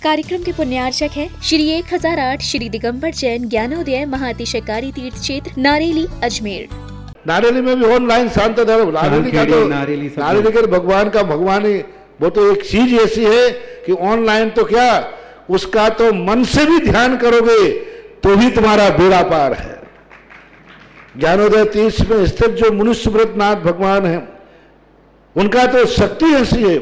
कार्यक्रम के पुण्यार्चक है श्री 1008 श्री दिगंबर जैन ज्ञानोदय महाअतिशयकारी तीर्थ क्षेत्र नारेली अजमेर। नारेली में भी ऑनलाइन शांत धर्म, नारेली का तो नारेली के भगवान का भगवान ही, वो तो एक चीज ऐसी है कि ऑनलाइन तो क्या, उसका तो मन से भी ध्यान करोगे तो भी तुम्हारा बेड़ा पार है। ज्ञानोदय तीर्थ में स्थित जो मुनि सुब्रतनाथ भगवान है, उनका तो शक्ति ऐसी है,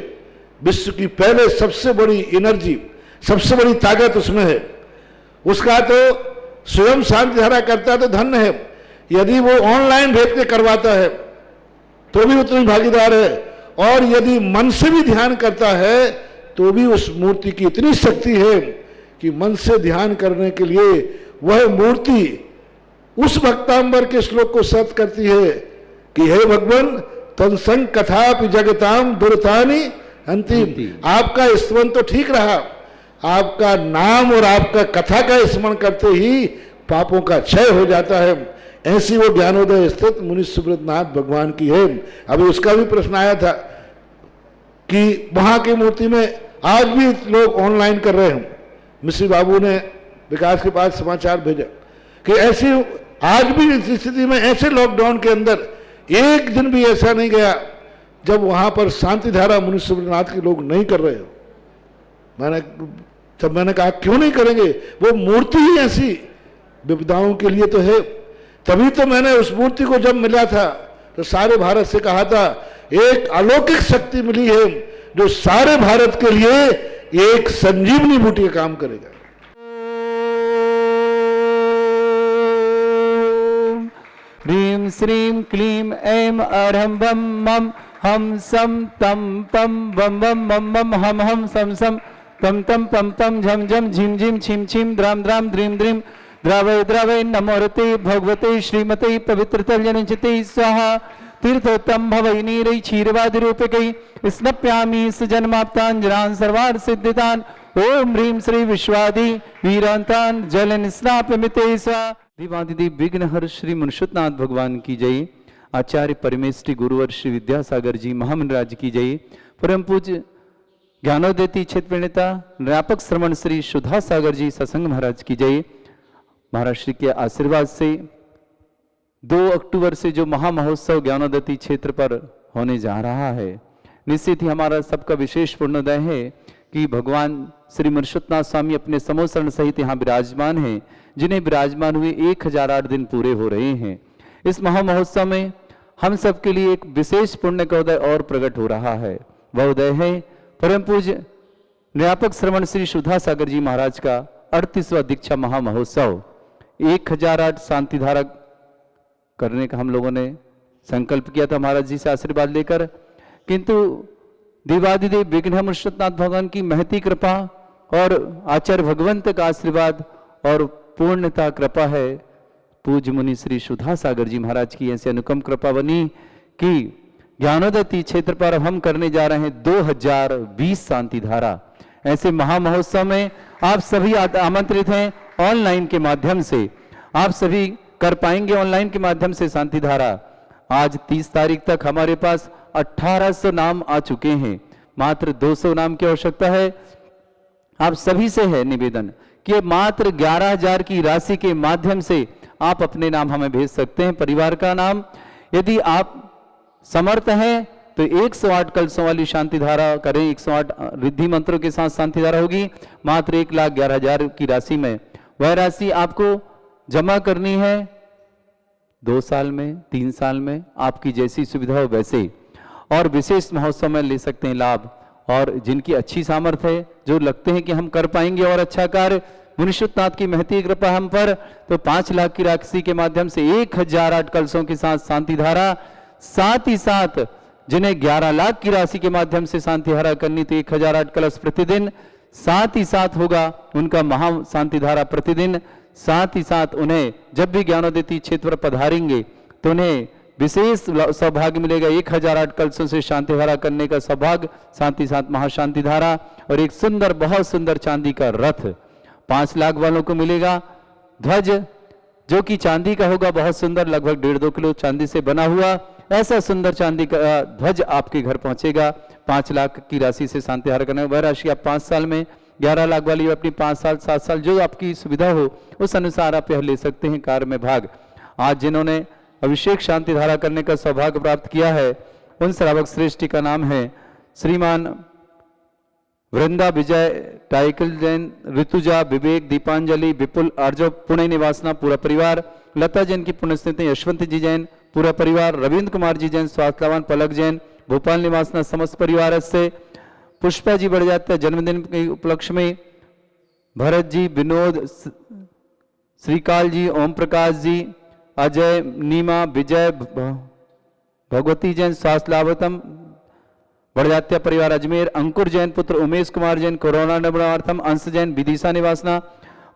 विश्व की पहले सबसे बड़ी एनर्जी, सबसे बड़ी ताकत उसमें है। उसका तो स्वयं शांति धारा करता तो धन्य है, यदि वो ऑनलाइन भेज के करवाता है तो भी उतनी भागीदार है, और यदि मन से भी ध्यान करता है तो भी उस मूर्ति की इतनी शक्ति है कि मन से ध्यान करने के लिए वह मूर्ति उस भक्तांबर के श्लोक को सत्य करती है कि हे भगवान तत्संग कथापि जगताम दुर्तानि अंतिम। आपका स्मरण तो ठीक रहा, आपका नाम और आपका कथा का स्मरण करते ही पापों का क्षय हो जाता है। ऐसी वो ज्ञानोदय स्थित मुनि सुब्रतनाथ भगवान की है। अभी उसका भी प्रश्न आया था कि वहां की मूर्ति में आज भी लोग ऑनलाइन कर रहे हैं। मिश्री बाबू ने विकास के पास समाचार भेजा कि ऐसी आज भी इस स्थिति में, ऐसे लॉकडाउन के अंदर एक दिन भी ऐसा नहीं गया जब वहां पर शांति धारा मुनि सुब्रतनाथ के लोग नहीं कर रहे हो। मैंने कहा क्यों नहीं करेंगे, वो मूर्ति ही ऐसी विपदाओं के लिए तो है। तभी तो मैंने उस मूर्ति को जब मिला था तो सारे भारत से कहा था एक अलौकिक शक्ति मिली है जो सारे भारत के लिए एक संजीवनी बूटी का काम करेगा। ह्रीं श्रीं क्लीं ऐं अरहं बम मम हम सम तम पम बम बम मम मम हम हम सम सम तम तम पम पम झम झम झिम झिम छिम छिम द्राम द्राम द्रीम द्रीम द्रावय द्रावय नमोरते भगवते श्रीमते पवित्रतल्यनिचिते स्वाहा तीर्थोत्तम भवै नीरै क्षीरवादि रूपकै स्नप्यामि सुजन्माप्तान् सर्वार्थ सिद्धितान् ओम ह्रीं श्री विश्वादि वीरांतान् जलन स्नापमिते स्वाहा। दिवादिदेव विघ्नहर श्री मुनिषुतनाथ भगवान की जय। आचार्य परमेष्ठी गुरुवर श्री विद्यासागर जी महामंडराज की जय। परम पूज्य ज्ञानोदय क्षेत्र प्रणेता व्यापक श्रवण श्री सुधा सागर जी सत्संग महाराज की जय। महाराज श्री के आशीर्वाद से 2 अक्टूबर से जो महामहोत्सव ज्ञानोदय क्षेत्र पर होने जा रहा है, निश्चित ही हमारा सबका विशेष पुण्योदय है कि भगवान श्री मुनिषुतनाथ स्वामी अपने समोसरण सहित यहाँ विराजमान हैं, जिन्हें विराजमान हुए 1008 दिन पूरे हो रहे हैं। इस महामहोत्सव में हम सबके लिए एक विशेष पुण्य का उदय और प्रकट हो रहा है। वह उदय है परम पूज्य व्यापक श्रवण श्री सुधा सागर जी महाराज का 38वां दीक्षा महामहोत्सव। 1008 शांति धारा करने का हम लोगों ने संकल्प किया था महाराज जी से आशीर्वाद लेकर, किंतु देवादिदेव विघ्न मुनिषुतनाथ भगवान की महती कृपा और आचार्य भगवंत का आशीर्वाद और पूर्णता कृपा है पूज्य मुनि श्री सुधा सागर जी महाराज की ऐसी अनुकम कृपा बनी कि ज्ञानोदय क्षेत्र पर हम करने जा रहे हैं 2020 शांति धारा। ऐसे महामहोत्सव में आप सभी आमंत्रित हैं। ऑनलाइन के माध्यम से आप सभी कर पाएंगे, ऑनलाइन के माध्यम से शांति धारा। आज 30 तारीख तक हमारे पास 1800 नाम आ चुके हैं। मात्र 200 नाम की आवश्यकता है। आप सभी से है निवेदन कि मात्र 11,000 की राशि के माध्यम से आप अपने नाम हमें भेज सकते हैं, परिवार का नाम। यदि आप समर्थ हैं तो 108 कलशों वाली शांति धारा करें। 108 रिद्धि मंत्रों के साथ शांति धारा होगी। मात्र 1,11,000 की राशि में वह राशि आपको जमा करनी है 2 साल में, 3 साल में, आपकी जैसी सुविधा हो वैसे। और विशेष महोत्सव में ले सकते हैं लाभ। और जिनकी अच्छी सामर्थ्य है, जो लगते हैं कि हम कर पाएंगे और अच्छा कार्य, मुनिषुतनाथ की महती कृपा हम पर, तो 5 लाख की राशि के माध्यम से 1008 कलशों के साथ शांति धारा। साथ ही साथ जिन्हें 11 लाख की राशि के माध्यम से शांति धारा करनी तो 1008 कलश प्रतिदिन। साथ ही साथ होगा उनका महा शांति धारा प्रतिदिन। साथ ही साथ उन्हें जब भी ज्ञानोदय क्षेत्र पर पधारेंगे तो उन्हें विशेष सौभाग्य मिलेगा। 1008 कलशों से शांति धारा करने का सौभाग्य, साथ ही साथ महाशांति धारा और एक सुंदर, बहुत सुंदर चांदी का रथ 5 लाख वालों को मिलेगा। ध्वज जो कि चांदी का होगा, बहुत सुंदर, लगभग 1.5-2 किलो चांदी से बना हुआ ऐसा सुंदर चांदी का ध्वज आपके घर पहुंचेगा। 5 लाख की राशि से शांति धारा करना। वह राशि आप 5 साल में 11 लाख वाली अपनी 5 साल 7 साल जो आपकी सुविधा हो उस अनुसार आप यह ले सकते हैं कार्य में भाग। आज जिन्होंने अभिषेक शांति धारा करने का सौभाग्य प्राप्त किया है उन श्रावक श्रेष्ठी का नाम है श्रीमान वृंदा विजय टाइकल जैन, ऋतुजा, विवेक, दीपांजलि, विपुल, आर्जव पुणे निवासना पूरा परिवार, लता जैन की पुण्यस्मृति यशवंत जी जैन पूरा परिवार, रविंद्र कुमार जी जैन स्वास्थ्यवान, पलक जैन भोपाल निवासना समस्त परिवार से, पुष्पा जी बढ़ जाते हैं जन्मदिन के उपलक्ष्य में, भरत जी, विनोद, श्रीकाल जी, ओम प्रकाश जी, अजय, नीमा, विजय, भगवती जैन स्वास्थ्य लाभतम बढ़जात्या परिवार अजमेर, अंकुर जैन पुत्र उमेश कुमार जैन कोरोना निवारणार्थम, अंश जैन विदिशा निवासना,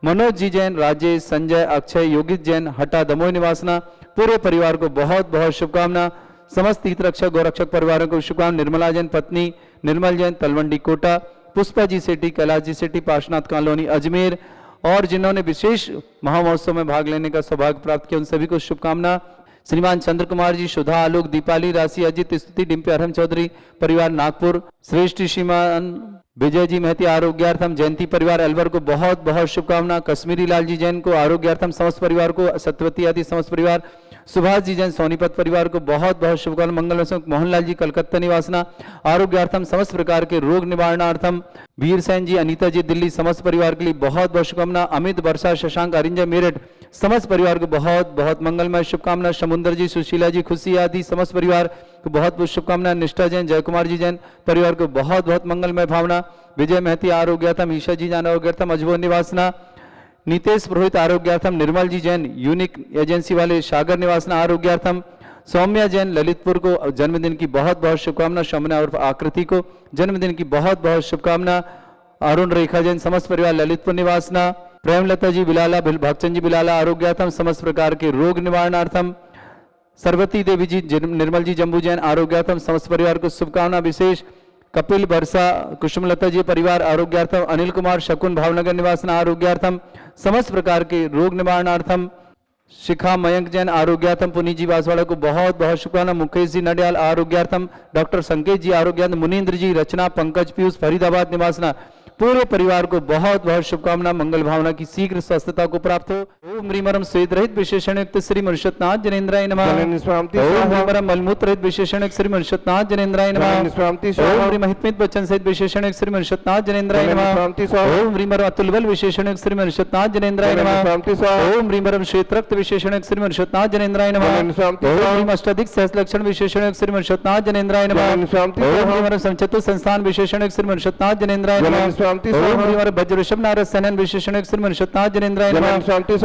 मनोज जी जैन, राजेश, संजय, अक्षय, योगित जैन हटा दमोह निवासना पूरे परिवार को बहुत बहुत शुभकामना। समस्त हित रक्षक गौरक्षक परिवारों को शुभकामना। निर्मला जैन पत्नी निर्मल जैन तलवंडी कोटा, पुष्पा जी सेठी, कैलाश जी सेठी पार्श्वनाथ कॉलोनी अजमेर और जिन्होंने विशेष महामहोत्सव में भाग लेने का सौभाग्य प्राप्त किया उन सभी को शुभकामना। श्रीमान चंद्र कुमार जी, शुद्धा, आलोक, दीपाली, राशि, अजित, स्तुति, डिम्पी, अरहम चौधरी परिवार नागपुर, श्रेष्ठ श्रीमान विजय जी महती आरोग्यार्थम, जयंती परिवार अलवर को बहुत बहुत शुभकामना। कश्मीरी लाल जी जैन को आरोग्यार्थम समस्त परिवार को, सत्यवती आदि समस्त परिवार, सुभाष जी जैन सोनीपत परिवार को बहुत बहुत शुभकामना। मंगल मोहनलाल जी कलकत्ता निवासना आरोग्यार्थम समस्त प्रकार के रोग निवारणार्थम, वीर सैन जी, अनीता जी दिल्ली समस्त परिवार के लिए बहुत बहुत शुभकामना। अमित, वर्षा, शशांक, अरिंजय मेरठ समस्त परिवार को बहुत बहुत मंगलमय शुभकामना। समुद्र जी, सुशीला जी, खुशी आदि समस्त परिवार को बहुत बहुत शुभकामना। निष्ठा जैन, जयकुमार जी जैन परिवार को बहुत बहुत मंगलमय भावना। विजय महती आरोग्यार्थम, ईशा जी जैन आरोग्यार्थम अजबोर निवासना, नीतेश पुरोहित आरोग्यार्थम, निर्मल जी जैन यूनिक एजेंसी वाले सागर निवासना आरोग्यार्थम, सौम्या जैन ललितपुर को जन्मदिन की बहुत बहुत शुभकामना। शमना और आकृति को जन्मदिन की बहुत बहुत शुभकामना। अरुण रेखा जैन समस्त परिवार ललितपुर निवासना, प्रेमलता जी बिलाला, भक्तचंद जी बिलाला आरोग्यार्थम समस्त प्रकार के रोग निवारणार्थम, सरवती देवी जी, निर्मल जी जम्बू जैन आरोग्यार्थम समस्त परिवार को शुभकामना। विशेष कपिल, वर्षा, कुसुमलता जी परिवार आरोग्यार्थम, अनिल कुमार, शकुन भावनगर निवासना आरोग्यार्थम समस्त प्रकार के रोग निवारणार्थम, शिखा मयंक जैन आरोग्यार्थम, पुनीत जी बांसवाड़ा को बहुत बहुत शुभकामना। मुकेश जी नडियाल आरोग्यार्थम, डॉक्टर संकेत जी आरोग्यार्थम, मुनीन्द्र जी, रचना, पंकज, पीयूष फरीदाबाद निवासना पूरे परिवार को बहुत बहुत शुभकामना। मंगल भावना की शीघ्र स्वस्थता को प्राप्त हो। ओम ह्रीमरम स्वेद रहित विशेषण युक्त श्री मनुष्यनाथ जनेन्द्राय नमः। ओम ह्रीमरम मलमूत्र रहित विशेषण युक्त श्री मनुष्यनाथ जनेन्द्राय नमः। ओम ह्रीम हितमित वचन सहित विशेषण युक्त श्री मनुष्यनाथ जनेन्द्राय नमः। ओम ह्रीमरम अतुलबल विशेषण युक्त श्री मनुष्यनाथ जनेन्द्राय नमः। ओम ह्रीमरम श्वेत रक्त विशेषण युक्त श्री मनुष्यनाथ जनेन्द्राय नमः। ओम ह्रीम अष्टाधिक सहस्र लक्षण विशेषण युक्त श्री मनुष्यनाथ जनेन्द्राय नमः। ओम ह्रीमरम समचतुर संस्थान विशेषण युक्त श्री मनुष्यनाथ जनेन्द्राय नमः। ओम ह्रीमरम वज्रऋषभ नारद सनन विशेषण युक्त श्री मनुष्यनाथ जनेन्द्राय नमः।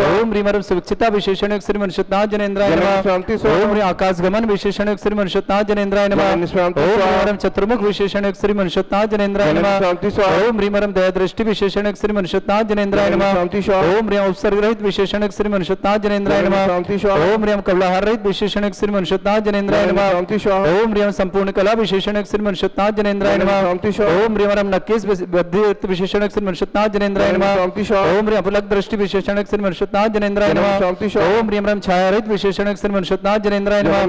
ओम ह्रीमरम सुविक्षिता विशेषण युक्त श्री मनुष्यनाथ जनेन्द्राय नमः। ओम ह्रीम आकाश गमन विशेषण युक्त श्री मनुष्यनाथ जनेन्द्राय नमः। ओम ह्रीमरम चतुर्मुख विशेषण युक्त श्री मनुष्यनाथ जनेन्द्राय नमः। ओम ह्रीमरम दया दृष्टि विशेषण युक्त श्री मनुष्यनाथ जनेन्द्राय नमः। ओम ह्रीम उपसर्ग रहित विशेषण युक्त श्री मनुष्यनाथ जनेन्द्राय नमः। ओम ह्रीम कवलाहार रहित विशेषण युक्त श्री मनुष्यनाथ जनेन्द्राय नमः। ओम ह्रीम संपूर्ण कला विशेषण युक्त श्री मनुष्यनाथ जनेन्द्राय नमः। ओम ह्रीमरम नकेश विशेषण श्री मनुष्यनाथ जनेन्द्राय नमः। ओम ह्रीम अपलक दृष्टि विशेषण श्री मनुष्यनाथ जनेन्द्राय नमः। ओम ह्रीम छाया रहित विशेषण श्री मनुष्यनाथ जनेन्द्राय नमः।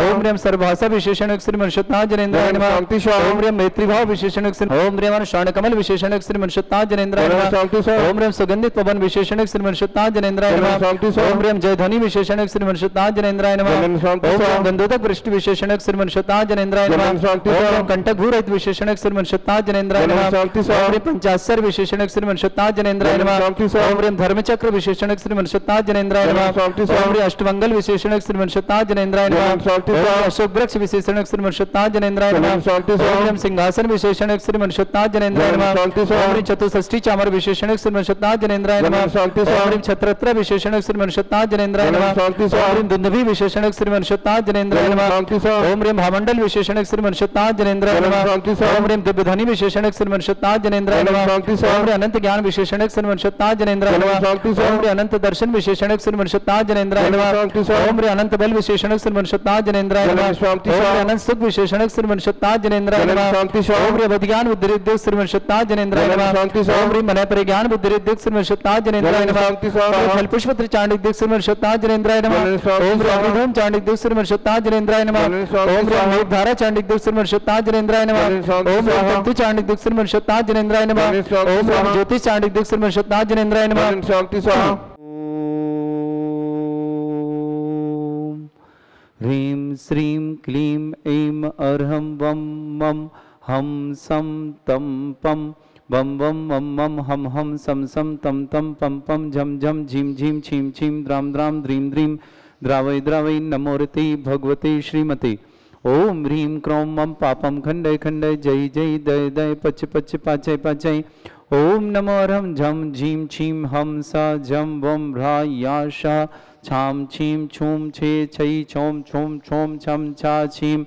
ओम ह्रीम सर्वभाषा विशेषण श्री मनुष्यनाथ जनेन्द्राय नमः। ओम ह्रीम मैत्रीभाव विशेषण ओम ह्रीम स्वर्णकमल विशेषण श्री मनुष्यनाथ जनेन्द्राय नमः। ओम ह्रीम सुगंधित पवन विशेषण श्री मनुष्यनाथ जनेन्द्राय नमः। ओम ह्रीम जयध्वनि विशेषण श्री मनुष्यनाथ जनेन्द्राय नमः। ओम ह्रीम गंधोदक वृष्टि विशेषण श्री मनुष्यनाथ जनेन्द्राय नमः। ओम ह्रीम कंटक भू रहित विशेषण श्री मनुष्यनाथ जनेन्द्राय नमः। ओम ह्रीम पंचाशर विशेषण श्री मनुष्यनाथ जनेन्द्राय नमः। ओम ह्रीम धर्मचक्र विशेषण श्री मनुष्यनाथ जनेन्द्राय नमः। ओम ह्रीम अष्टमंगल विशेषण श्री मनुष्यनाथ जनेन्द्राय नमः। ओम अशोक वृक्ष विशेषण श्री मनुष्यनाथ जनेन्द्राय नमः। ओम ह्रीम सिंहासन विशेषण श्री मनुष्यनाथ जनेन्द्राय नमः। ओम ह्रीम चतुष्षष्ठी चामर विशेषण श्री मनुष्यनाथ जनेन्द्राय नमः। ओम ह्रीम छत्रत्र विशेषण श्री मनुष्यनाथ जनेन्द्राय नमः। ओम ह्रीम दुंदुभि विशेषण श्री मनुष्यनाथ जनेन्द्राय नमः। ओम ह्रीम भामंडल विशेषण श्री मनुष्यनाथ जनेन्द्राय नमः। ओम ह्रीम दिव्यध्वनि विशेषण श्री मनुष्यनाथ जनेन्द्राय नमः। ओम ह्रीम अनंत ज्ञान विशेषण श्री मनुष्यनाथ जनेन्द्राय नमः। ओम ह्रीम अनंत दर्शन विशेषण श्री मनुष्यनाथ जनेन्द्राय नमः। ओम ह्रीम अनंत बल विशेषण श्री मनुष्यनाथ जनेन्द्राय नमः। ओम ह्रीम अनंत सुख विशेषण श्री मनुष्यनाथ जनेन्द्राय नमः। ओम ह्रीम विज्ञान बुद्धिरिद्धिक श्री मनुष्यनाथ जनेन्द्राय नमः। ओम ह्रीम मनय परिज्ञान बुद्धिरिद्धिक श्री मनुष्यनाथ जनेन्द्राय नमः। ओम फल पुष्प चांडिक श्री मनुष्यनाथ जनेन्द्राय नमः। ओम ह्रीम विधूम चांडिक श्री मनुष्यनाथ जनेन्द्राय नमः। ओम ह्रीम मेघधारा चांडिक श्री मनुष्यनाथ जनेन्द्राय नमः। ओम ह्रीम तंतु चांडिक श्री मनुष्यनाथ जनेन्द्राय नमः। ओम ब्रह्म ज्योतिष चांडिक दिक्सर मर्षतनाथ जनेन्द्राय नमः। शांति स्वाहा। ह्रीं श्रीं क्लीं ऐं अर्हं वं मं हम सम तम पम बम बम मम मम हम हम सम सम तम तम पम पम झम झम झीम झीम छीम छीम द्राम द्राम द्रीम द्रीम द्रावय द्रावय नमोरते भगवते श्रीमते। ओम ह्रीं क्रों मम पापम खंडय खंडय जय जय दय दय पच पच पाचय पाचय। ओम नमो रम झम झीम छीम हम सा झम वम भ्रा या शा छाम छीम छूम छे छै छोम छोम छोम छम छा छीम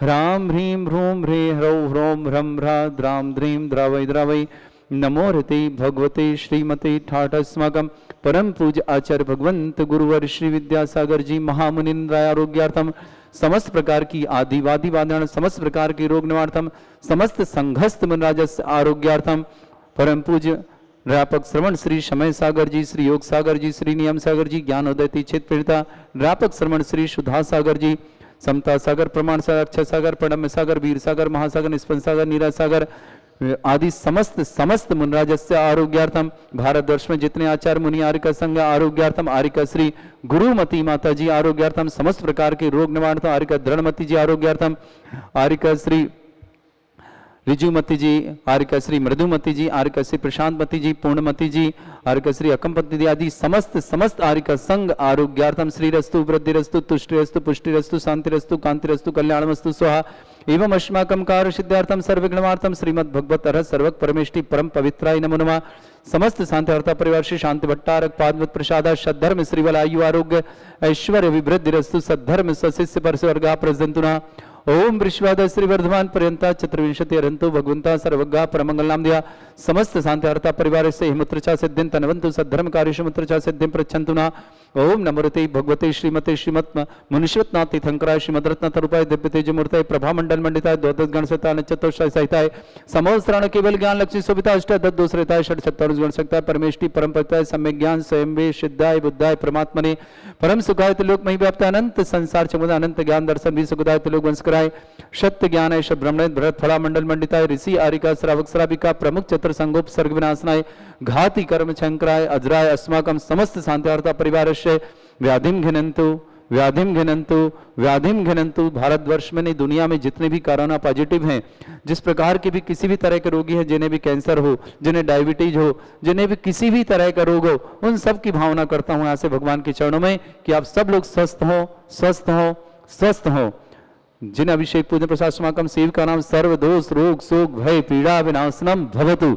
ह्रां ह्रीं ह्रूं ह्रे ह्रौ ह्रौं ह्रं ह्रा द्रां द्रीं द्रावय द्रावय नमो रते भगवते श्रीमते ठाठ अस्माकं परम पूज्य आचार्य भगवंत गुरुवर श्री विद्यासागर जी महामुनिन्द्राय आरोग्यार्थम समस्त प्रकार की आदिवादी वादन समस्त प्रकार की रोग निवारणार्थम समस्त संघस्थ मुनिराजस्य आरोग्यार्थम परम पूज्य व्यापक श्रवण श्री समय सागर जी, श्री योग सागर जी, श्री नियम सागर जी, ज्ञानोदय तीक्षित प्रेरिता व्यापक श्रवण श्री सुधा सागर जी, समता सागर, प्रमाण सागर, अक्षय सागर, प्रणम्य सागर, वीर सागर, महासागर, निष्पन्न सागर, नीरज सागर आदि समस्त मुनिराजस्य आरोग्यार्थम भारतवर्ष में जितने आचार्य मुनि आर्यका संघ आरोग्यार्थम आर्यका श्री गुरुमती माता जी आरोग्यार्थम समस्त प्रकार के रोग निवारणार्थम आर्यका दृढ़मती जी आरोग्यार्थम आर्यका श्री रिजुमती जी, आर्यका श्री मृदुमती जी, आर्यका श्री प्रशांतमती जी, पूर्णमती जी, आर्यका श्री अकम्पति जी आदि समस्त आर्यका संघ आरोग्यार्थम श्रीरस्तु वृद्धिरस्तु तुष्टिरस्तु पुष्टिरस्तु शांतिरस्तु कांतिरस्तु कल्याणमस्तु स्वाहा। एवं अस्माकं कार्य सिद्धार्थम सर्वज्ञमार्थम श्रीमद् भगवत अरहत सर्वक परमेष्टि परम पवित्राय नमो नमः। समस्त शांति हर्ता परिवार श्री शांति भट्टारक पादवत प्रसाद सद्धर्म श्रीवल आयु आरोग्य ऐश्वर्य विवृद्धिरस्तु सद्धर्म सशिष्य पर स्वर्गा प्रजंतुना। ओम वृषवाद श्री वर्धमान पर्यंता चतुर्विंशति अरंतो भगवंता सर्वज्ञा परमंगल नाम दिया समस्त शांति हर्ता परिवार से हिमुत्रचा सिद्धिं तनवंतु सद्धर्म कार्येषु मुत्रचा सिद्धिं प्रच्छन्तु ना। ओम नमोरते भगवते श्रीमते श्रीमत् मुनिश्वतनाथ तीर्थंकराय श्रीमद रत्न तरुपाय दिव्य तेज मूर्ताय प्रभा मंडल मंडिताय द्वादश गण सहिताय नक्षत्रोत्सव सहिताय समोस्त्राण केवल ज्ञान लक्ष्मी शोभिता अष्टादश दोषरेताय षट सत्तारुष गण सकताय परमेष्टि परम पवित्राय सम्यक ज्ञान स्वयं वे सिद्धाय बुद्धाय परमात्मने परम सुखाय त्रिलोक मही व्याप्त अनंत संसार चमुदा अनंत ज्ञान दर्शन भी सुखदाय त्रिलोक वंश कराय सत्य ज्ञान ऐश ब्रह्मणे भरत फला मंडल मंडिताय ऋषि आरिका श्रावक श्राविका प्रमुख चतुर संगोप सर्ग विनाशनाय घाति कर्म शंकराय अजराय अस्माकं समस्त शांतिवार्ता परिवारस्य व्याधिम घिनंतु भारतवर्ष में नहीं दुनिया में जितने भी कोरोना पॉजिटिव हैं जिस प्रकार के भी किसी भी तरह के रोगी हैं जिन्हें भी कैंसर हो जिन्हें डायबिटीज हो जिन्हें भी किसी भी तरह का रोग हो उन सब की भावना करता हूं यहाँ से भगवान के चरणों में कि आप सब लोग स्वस्थ हो। जिन अभिषेक पूजन प्रसाद समाकम सेव का नाम सर्व दोष रोग शोक भय पीड़ा विनाशनम भवतु।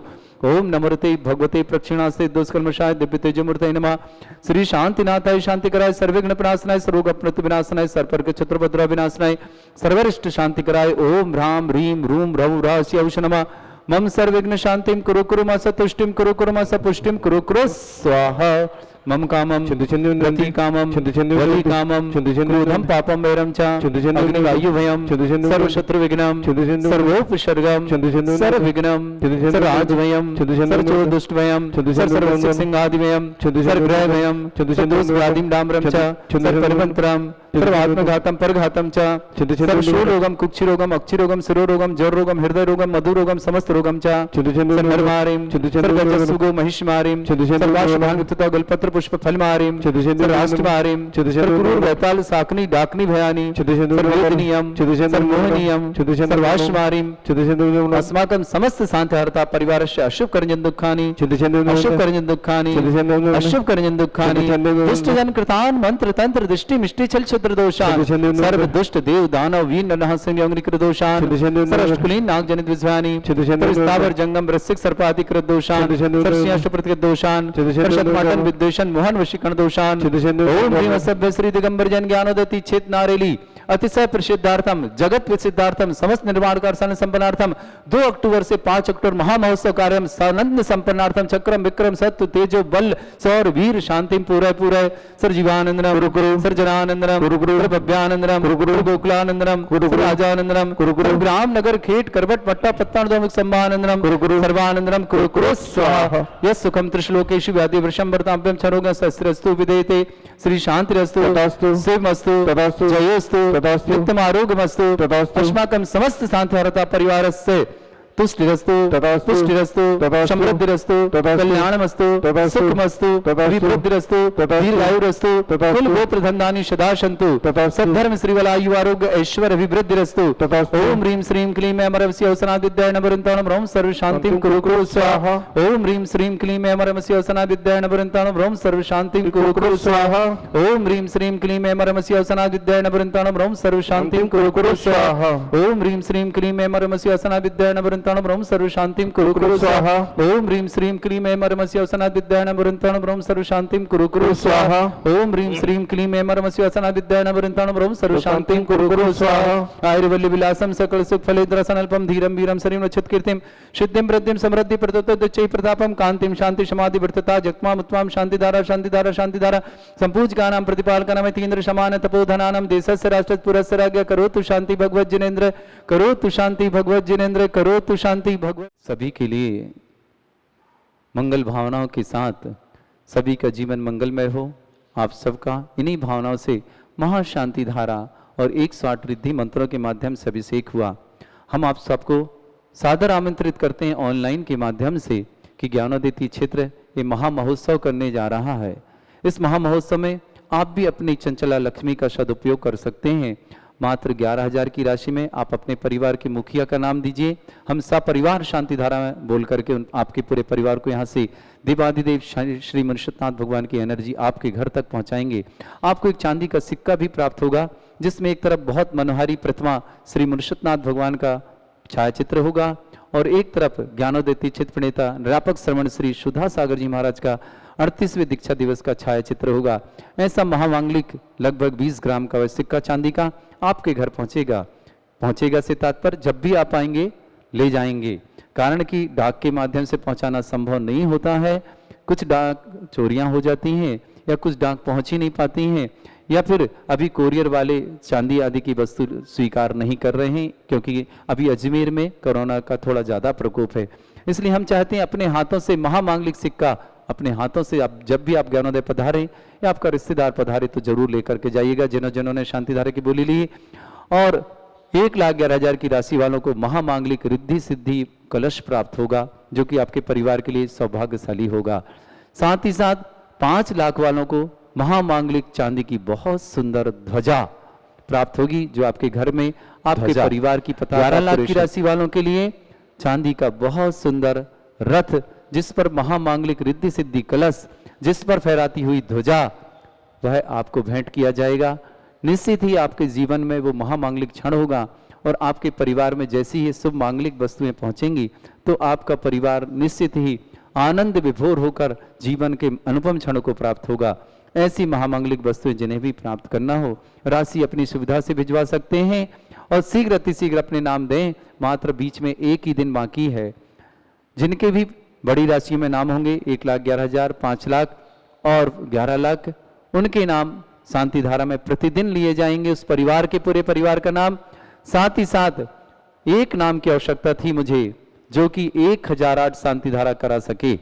ओम नमोरते भगवते प्रक्षिणास्ते दोषकर्मशाय दिव्य तेजमूर्तये नमः। श्री शांतिनाथाय शांतिकराय सर्वविघ्न प्रणाशनाय सर्वरोग अपनत्व विनाशनाय सर्पर्क चतुर्भद्र विनाशनाय सर्वरिष्ट शांतिकराय ओम ह्रां ह्रीं ह्रूं ह्रौं ह्रास्यौष नमः। मम सर्वविघ्न शांतिं कुरु कुरु मा सतुष्टिं कुरु कुरु मा सपुष्टिं कुरु कुरु स्वाहा। मम कामम रति कामम वली कामम क्रोधम पापम वैरम च अग्निवायु भयम सर्व शत्रु विघ्नम सर्वोपसर्गम सर्व विघ्नम सर्वाद भयम सर्व दुष्ट भयम सर्व सिंहादि भयम सर्व ग्रह भयम सर्व व्याधिम डाम्रम च सर्व परिमंत्रम सर्वात्मघातम परघातम च सर्व शूलरोगम कुक्षिरोगम अक्षिरोगम शिरोरोगम जौरोगम हृदय रोगम मधुरोगम समस्त रोगम च सर्वमारिम सर्वजस्सुगो महिषमारिम सर्वाशुभान्वितता गलपत्र पुष्प फलमारिम राष्ट्रमारिम वैताल साकनी डाकनी भयानी सर्वोदनीयम सर्वमोहनीयम सर्वाश्मारिम अस्माकं समस्त शांतिहर्ता परिवारस्य अशुभ कर्मजन दुःखानि अशुभ कर्मजन दुःखानि अशुभ कर्मजन दुःखानि दुष्टजन कृतान् मंत्र तंत्र दृष्टि मिष्टि छल क्षत्र दोषान् सर्व दुष्ट देव दानव वीर नरः संयोगनि कृत दोषान् सर्वष्टकुलीन नाग जनित विषयानि स्थावर जंगम वृश्चिक सर्पादि कृत दोषान् सर्वस्याष्ट प्रतिकृत दोषान् सर्वशतमाटन विद्वेषण मोहन वशीकरण दोषान् ओम ह्रीं सभ्य श्री दिगंबर जन ज्ञानोदति चेत नारेली अतिशय प्रसिद्धार्थम जगत प्रसिद्धार्थम समस्त निर्माण कार्य संपन्नार्थम 2 अक्टूबर से 5 अक्टूबर महामहोत्सव कार्यम सानंद संपन्नार्थम चक्रम विक्रम सत्य तेजो बल सौर वीर शांति पूरे पूरे सर जीवानंदनम गुरु सर जनानंदनम गुरु भव्यानंदनम गुरु गोकुलानंदनम गुरु राजानंदनम गुरु ग्राम नगर खेट करवट पट्टा पत्तानदोमुख संभानंदनम गुरु सर्वानंदनम गुरु स्वाहा। यस सुखम त्रिश्लोकेषु व्याधि वृषम वर्ताभ्यम छरोगा शस्त्रस्तु विदेते श्री शांतिरस्तु तथास्तु शिवमस्तु तथास्तु जयोस्तु तथास्तु नित्यम आरोग्यमस्तु तथास्तु अस्माकं समस्त शांतिहरता परिवारस्य तुष्टिरस्तु पुष्टिरस्तु समृद्धिरस्तु कल्याणमस्तु सुखमस्तु अभिवृद्धिरस्तु दीर्घायुरस्तु कुल गोत्र धन्धानि सदा सन्तु सद्धर्म श्रीवलायु आरोग्य ऐश्वर्य अभिवृद्धिरस्तु ओम ह्रीं श्रीं क्लीं अमरवसी अवसनादिद्याय नवरन्ताणं ह्रौं सर्व शान्तिं कुरु कुरु स्वाहा ओम ह्रीं श्रीं क्लीं अमरवसी अवसनादिद्याय नवरन्ताणं ह्रौं सर्व शान्तिं कुरु कुरु स्वाहा ओम ह्रीं श्रीं क्लीं अमरवसी अवसनादिद्याय नवरन्ताणं ह्रौं सर्व शान्तिं कुरु कुरु स्वाहा ओम ह्रीं श्रीं क्लीं अमरवसी अवसनादिद्याय नवरन्ताणं ह्रौं सर्व शान्तिं कुरु कुरु स्वाहा ओम ह्रीं श्रीं क्लीं अमरवसी अवसनादिद्याय नवरन्ताणं ह्रौं सर्व शान्तिं कुरु कुरु स्वाहा ओम ह्रीं श्रीं क्लीं अमरवसी अवसनादिद्याय नवरन्ताणं ह्रौं सर्व शान्तिं कुरु कुरु स्वाहा आयुर्वल्ली विलासं सकल सुख फलेन्द्रसनल्पं धीरं वीरं शरीरं नक्षत कीर्तिं सिद्धिं वृद्धिं समृद्धि प्रदत्तोच्चै प्रतापं कान्तिं शांति समाधि वर्तता जगत्मां उत्तमां शांतिधारा शांतिधारा शांतिधारा संपूजकानां प्रतिपालकानां तीन्द्र समान तपोधनानां देशस्य राष्ट्रस्य पुरस्य राज्ञ करोतु शांति भगवत जिनेन्द्र करोतु शांति भगवत जिनेन्द्र करोतु शांति भगवत। सभी के लिए मंगल भावनाओं के साथ सभी का जीवन मंगलमय हो। आप सबका इन्हीं भावनाओं से महाशांति धारा और 108 रिद्धि मंत्रों के माध्यम से अभिषेक हुआ। हम आप सबको सादर आमंत्रित करते हैं ऑनलाइन के माध्यम से कि ज्ञानोदय क्षेत्र ये महामहोत्सव करने जा रहा है। इस महामहोत्सव में आप भी अपनी चंचला लक्ष्मी का सदुपयोग कर सकते हैं। मात्र 11,000 की राशि में आप अपने परिवार के मुखिया का नाम दीजिए। हम सपरिवार शांति धारा में बोल करके आपके पूरे परिवार को यहाँ से देवाधिदेव श्री मनुष्यनाथ भगवान की एनर्जी आपके घर तक पहुँचाएंगे। आपको एक चांदी का सिक्का भी प्राप्त होगा जिसमें एक तरफ बहुत मनोहारी प्रतिमा श्री मनुष्यनाथ भगवान का छायाचित्र होगा और एक तरफ ज्ञानोदय क्षेत्र प्रणेता निरापक श्रवण श्री सुधा सागर जी महाराज का 38वें दीक्षा दिवस का छायाचित्र होगा। ऐसा महामांगलिक लगभग 20 ग्राम का वह सिक्का चांदी का आपके घर पहुंचेगा से तात्पर्य जब भी आप आएंगे ले जाएंगे, कारण कि डाक के माध्यम से पहुंचाना संभव नहीं होता है। कुछ डाक चोरियां हो जाती हैं या कुछ डाक पहुंच ही नहीं पाती हैं या फिर अभी कोरियर वाले चांदी आदि की वस्तु स्वीकार नहीं कर रहे हैं क्योंकि अभी अजमेर में कोरोना का थोड़ा ज़्यादा प्रकोप है। इसलिए हम चाहते हैं अपने हाथों से महामांगलिक सिक्का अपने हाथों से आप जब भी आप ज्ञानोदय पधारें या आपका रिश्तेदार पधारे तो जरूर लेकर के जाइएगा जिन्होंने शांतिधारा की बोली ली। और 1,11,000 की राशि वालों को महामांगलिक रिद्धि सिद्धि कलश प्राप्त होगा जो कि आपके परिवार के लिए सौभाग्यशाली होगा। साथ ही साथ 5 लाख वालों को महामांगलिक चांदी की बहुत सुंदर ध्वजा प्राप्त होगी जो आपके घर में आपके परिवार की पताका। 11 लाख की राशि वालों के लिए चांदी का बहुत सुंदर रथ जिस पर महामांगलिक रिद्धि सिद्धि कलश जिस पर फहराती हुई ध्वजा वह आपको भेंट किया जाएगा। निश्चित ही आपके जीवन में वो महामांगलिक क्षण होगा और आपके परिवार में जैसी ही शुभ मांगलिक वस्तुएं पहुंचेंगी तो आपका परिवार निश्चित ही आनंद विभोर होकर जीवन के अनुपम क्षणों को प्राप्त होगा। ऐसी महामांगलिक वस्तुएं जिन्हें भी प्राप्त करना हो राशि अपनी सुविधा से भिजवा सकते हैं और शीघ्र अतिशीघ्र अपने नाम दें। मात्र बीच में एक ही दिन बाकी है। जिनके भी बड़ी राशियों में नाम होंगे 1,11,000, 5 लाख और 11 लाख उनके नाम शांति धारा में प्रतिदिन लिए जाएंगे। उस परिवार के पूरे परिवार का नाम। साथ ही साथ एक नाम की आवश्यकता थी मुझे जो कि 1,008 शांति धारा करा सके।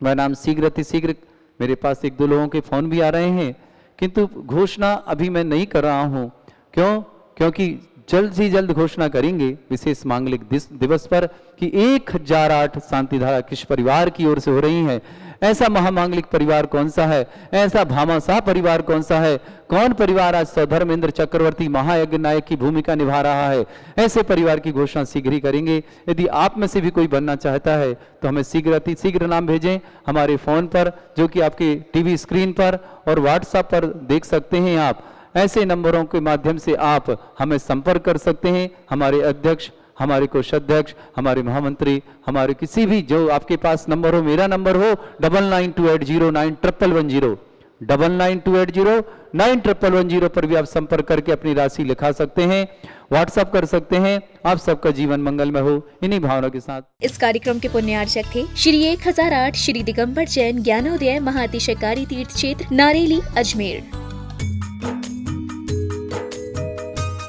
वह नाम शीघ्र अतिशीघ्र मेरे पास 1-2 लोगों के फोन भी आ रहे हैं किंतु घोषणा अभी मैं नहीं कर रहा हूं। क्योंकि जल्द से जल्द घोषणा करेंगे विशेष मांगलिक दिवस पर कि 1,008 शांति धारा किस परिवार की ओर से हो रही है। ऐसा महामांगलिक परिवार कौन सा है, ऐसा भामाशाह परिवार कौन सा है, कौन परिवार आज सौधर्मेंद्र चक्रवर्ती महायज्ञ नायक की भूमिका निभा रहा है। ऐसे परिवार की घोषणा शीघ्र ही करेंगे। यदि आप में से भी कोई बनना चाहता है तो हमें शीघ्र अति शीघ्र नाम भेजें हमारे फोन पर जो कि आपके टीवी स्क्रीन पर और व्हाट्सएप पर देख सकते हैं। आप ऐसे नंबरों के माध्यम से आप हमें संपर्क कर सकते हैं। हमारे अध्यक्ष, हमारे कोषाध्यक्ष, हमारे महामंत्री, हमारे किसी भी जो आपके पास नंबर हो, मेरा नंबर हो 9928091110 9928091110 पर भी आप संपर्क करके अपनी राशि लिखा सकते हैं, व्हाट्सएप कर सकते हैं। आप सबका जीवन मंगलमय हो इन्हीं भावनाओं के साथ। इस कार्यक्रम के पुण्यार्चक थे श्री 1008 श्री दिगंबर जैन ज्ञानोदय महाअतिशयकारी तीर्थ क्षेत्र नारेली अजमेर।